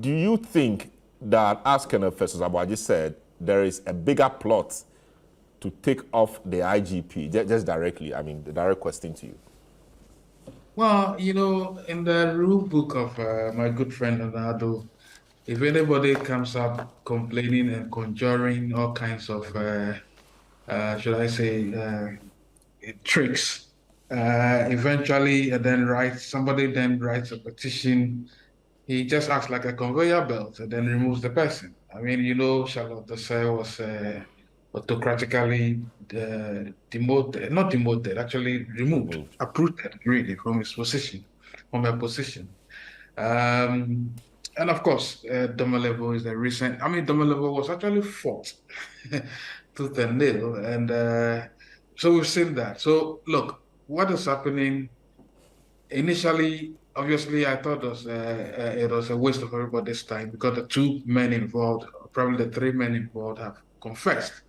do you think that, as Colonel Festus Abuaji said, there is a bigger plot to take off the IGP? Just directly, I mean, the direct question to you. Well, in the rule book of my good friend Anado, if anybody comes up complaining and conjuring all kinds of, should I say, tricks, eventually, somebody then writes a petition. He just acts like a conveyor belt and then removes the person. I mean, Charlotte Desai was autocratically demoted, not demoted, actually removed, uprooted really from his position, from her position. And of course, Domelevo is the recent. I mean, Domelevo was actually fought tooth and nail, and so we've seen that. So look, what is happening? Initially, obviously, I thought it was a waste of everybody's time because the two men involved, probably the three men involved, have confessed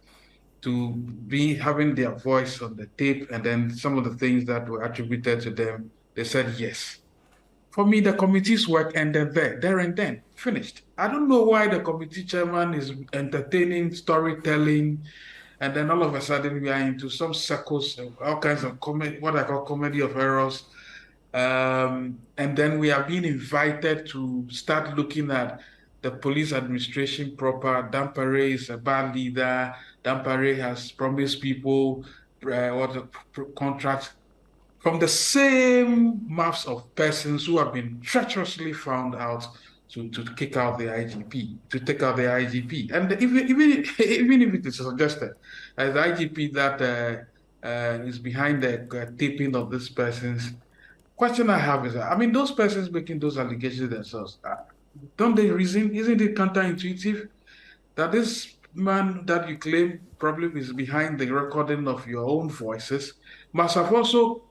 to be having their voice on the tape, and then some of the things that were attributed to them, they said yes. For me, the committee's work ended there and then, finished. I don't know why the committee chairman is entertaining storytelling, and then all of a sudden we are into some circles, all kinds of comedy, what I call comedy of errors. And then we are being invited to start looking at the police administration proper. Dampare is a bad leader. Dampare has promised people contracts from the same mass of persons who have been treacherously found out to kick out the IGP, to take out the IGP. And even if it is suggested as the IGP that is behind the taping of these persons, question I have is, I mean, those persons making those allegations themselves, don't they reason? Isn't it counterintuitive that this man that you claim probably is behind the recording of your own voices must have also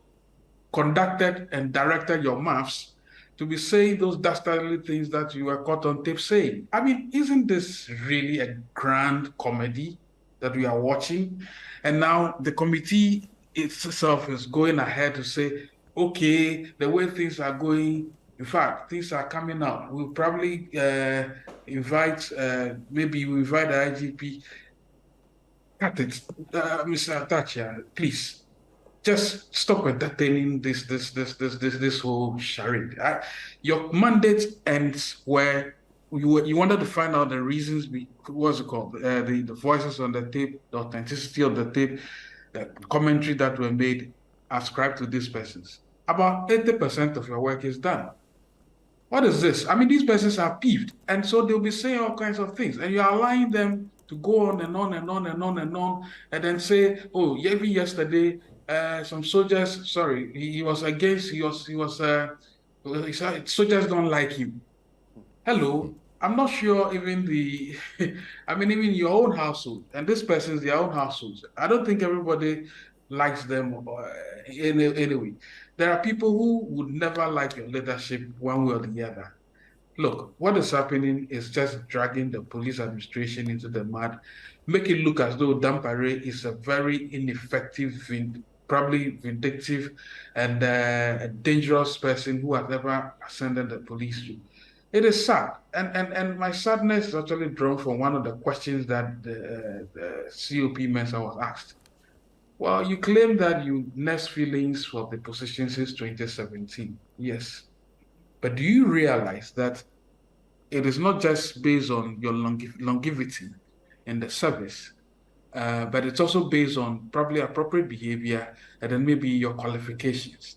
conducted and directed your mouths to be saying those dastardly things that you were caught on tape saying? I mean, isn't this really a grand comedy that we are watching? And now the committee itself is going ahead to say, okay, the way things are going, in fact, things are coming out. We'll probably maybe we invite the IGP. Cut it. Mr. Atachia, please just stop entertaining this whole charade. Your mandate ends where you wanted to find out the reasons. What's it called? The voices on the tape, the authenticity of the tape, the commentary that were made, ascribed to these persons. About 80% of your work is done. What is this? I mean, these persons are peeved, and so they'll be saying all kinds of things, and you're allowing them to go on and on and on and on and on, and then say, "Oh, even yesterday, some soldiers. Sorry, he was against. He said soldiers don't like him." Hello, I'm not sure even I mean, even your own household, and this person's their own households. I don't think everybody likes them anyway. There are people who would never like your leadership one way or the other. Look, what is happening is just dragging the police administration into the mud, make it look as though Dampare is a very ineffective, probably vindictive, and a dangerous person who has ever ascended the police. It is sad, and my sadness is actually drawn from one of the questions that the COP Mensa was asked. Well, you claim that you nurse feelings for the position since 2017. Yes. But do you realize that it is not just based on your longevity in the service, but it's also based on probably appropriate behavior and then maybe your qualifications?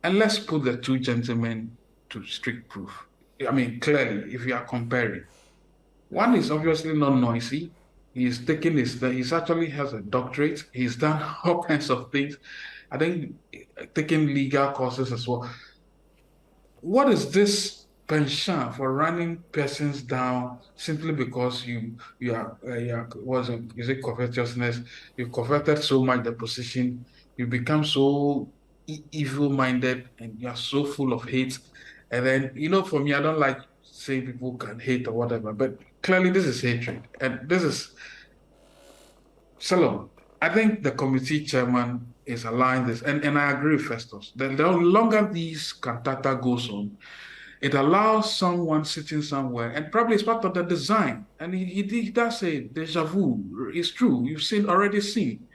And let's put the two gentlemen to strict proof. I mean, clearly, if you are comparing, one is obviously not noisy. He's actually has a doctorate. He's done all kinds of things. I think taking legal courses as well. What is this penchant for running persons down simply because is it covetousness? You coveted so much the position, you become so evil-minded and you're so full of hate. And then, for me, I don't like saying people can hate or whatever, but clearly this is hatred. And this is Solomon. I think the committee chairman is allowing this, and I agree with Festus. The longer these cantata goes on, It allows someone sitting somewhere, and probably it's part of the design. And he does say deja vu. It's true. You've already seen.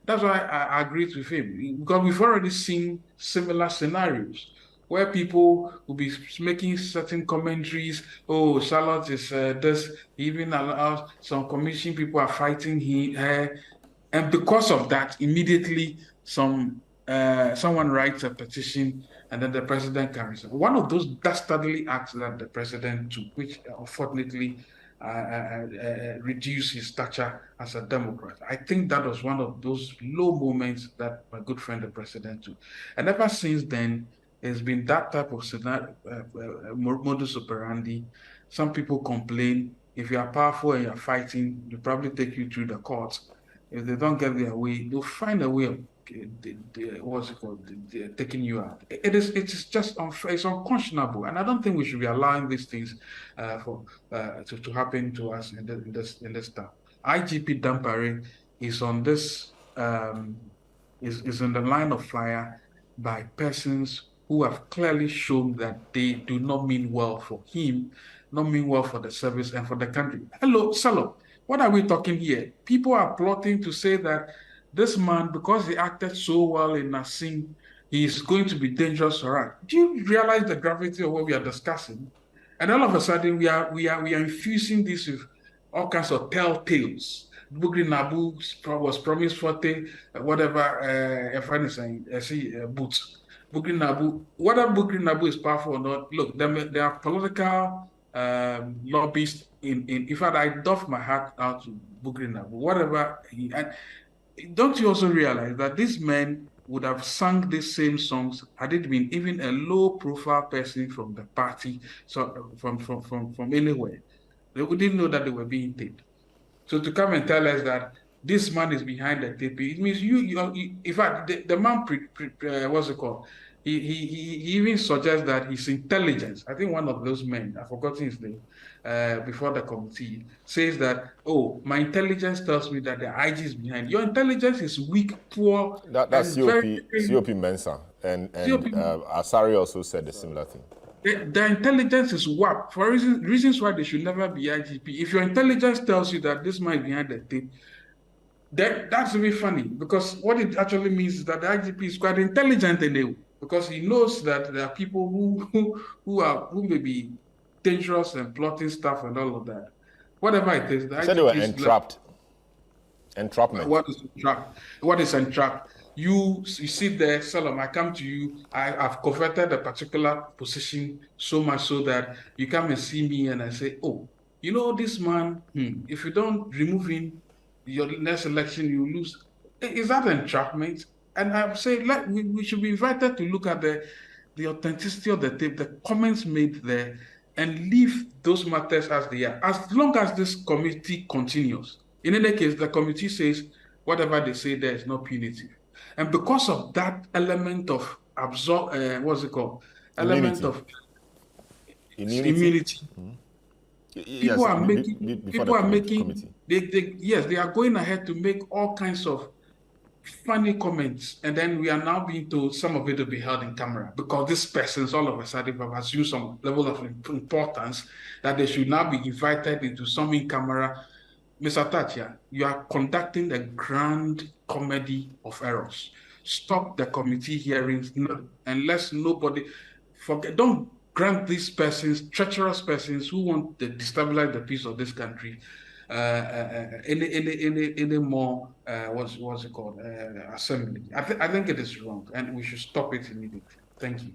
That's why I agreed with him, because we've already seen similar scenarios where people will be making certain commentaries. Oh, Charlotte is this. Even allows some commission people are fighting her, and because of that, immediately someone writes a petition, and then the president carries it. One of those dastardly acts that the president took, which unfortunately reduced his stature as a Democrat. I think that was one of those low moments that my good friend the president took. And ever since then, it's been that type of scenario, modus operandi. Some people complain if you are powerful and you're fighting, they probably take you through the courts. If they don't get their way, they'll find a way of what's it called, taking you out. It is just unfair, it's unconscionable, and I don't think we should be allowing these things to happen to us in this town. IGP Dampare is on this is in the line of fire by persons who have clearly shown that they do not mean well for him, not mean well for the service and for the country. Hello, Salo. What are we talking here? People are plotting to say that this man, because he acted so well in Nassim, he is going to be dangerous for us. Do you realize the gravity of what we are discussing? And all of a sudden, we are infusing this with all kinds of telltales. Bugri Nabu was promised 40, whatever, if I'm saying, see, boots. Bugri Nabu, whether Bugri Nabu is powerful or not, look, there are political lobbyists in fact, I doff my hat out to Bugri Nabu, whatever and don't you also realize that these men would have sung these same songs had it been even a low-profile person from the party, so from anywhere? They wouldn't know that they were being taped. So to come and tell us that this man is behind the tape, it means in fact, the man, what's it called? He even suggests that his intelligence, I think one of those men, I've forgotten his name, before the committee, says that, oh, my intelligence tells me that the IG is behind. Your intelligence is weak, poor, That's and COP Mensa. And COP. Asari also said a similar thing. The intelligence is WAP for reasons why they should never be IGP. If your intelligence tells you that this man is behind the tape, that's really funny, because what it actually means is that the IGP is quite intelligent anyway, because he knows that there are people who may be dangerous and plotting stuff and all of that. Whatever it is, the He said they were IGP is entrapped. Entrapment. what is entrapped? What is entrapped? You sit there, Salam, I come to you, I've coveted a particular position so much so that you come and see me and I say, oh, you know, this man, if you don't remove him, your next election, you lose. Is that entrapment? And I say, we should be invited to look at the authenticity of the tape, the comments made there, and leave those matters as they are, as long as this committee continues. In any case, the committee says whatever they say there is not punitive. And because of that element of what's it called? Element of immunity. People are making, yes, they are going ahead to make all kinds of funny comments, and then we are now being told some of it will be held in camera because these persons all of a sudden have assumed some level of importance that they should now be invited into some in camera. Mr. Tachia, you are conducting a grand comedy of errors. Stop the committee hearings now, and let's nobody forget. Don't grant these persons, treacherous persons who want to destabilize the peace of this country, any more what's it called assembly. I think it is wrong, and we should stop it immediately. Thank you.